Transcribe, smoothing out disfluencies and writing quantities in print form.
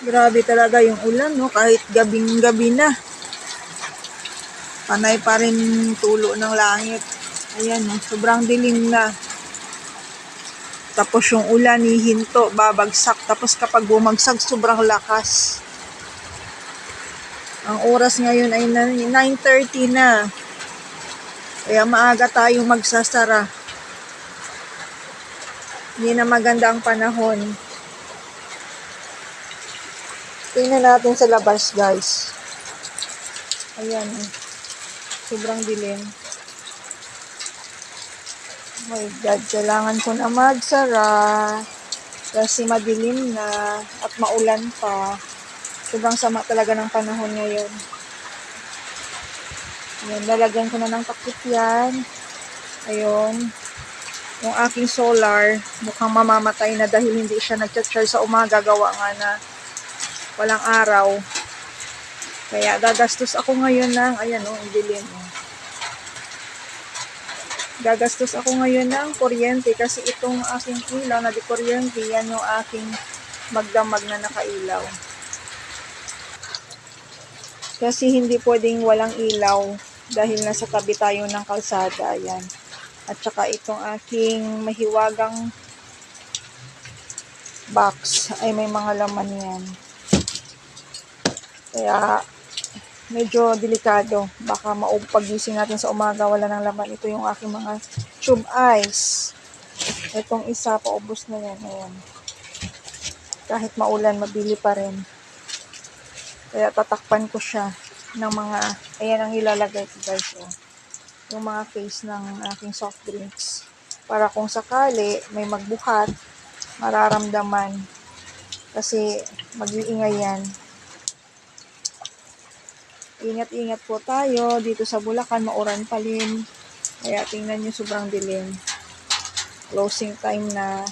Grabe talaga yung ulan, no? Kahit gabing-gabi na. Panay pa rin tulo ng langit. Ayan, no? Sobrang dilim na. Tapos yung ulan, hihinto, babagsak. Tapos kapag bumagsak, sobrang lakas. Ang oras ngayon ay 9:30 na. Kaya maaga tayong magsasara. Hindi na maganda ang panahon. Tingnan natin sa labas, guys. Ayan. Sobrang dilim. Oh my God, kailangan ko na magsara. Kasi madilim na at maulan pa. Sobrang sama talaga ng panahon ngayon. Ayan, lalagyan ko na ng takip yan. Ayun. Yung aking solar, mukhang mamamatay na dahil hindi siya nag-charge sa umaga. Gawa nga na walang araw. Kaya gagastos ako ngayon ng, ayan o, ang dilim. Gagastos ako ngayon ng kuryente kasi itong aking ilaw na di kuryente, yan yung aking magdamag na nakailaw. Kasi hindi pwedeng walang ilaw dahil nasa tabi tayo ng kalsada. Ayan. At saka itong aking mahiwagang box ay may mga laman yan. Kaya medyo delikado. Baka pagising natin sa umaga wala ng laman. Ito yung aking mga tube ice. Itong isa, paubos na yan. Ayan. Kahit maulan, mabili pa rin. Kaya tatakpan ko siya ng mga, ayan ang ilalagay ko guys. Oh. Yung mga case ng aking soft drinks. Para kung sakali may magbuhat, mararamdaman. Kasi mag-iingay yan. Ingat-ingat po tayo. Dito sa Bulacan, mauran pa rin. Kaya tingnan nyo, sobrang dilim. Closing time na.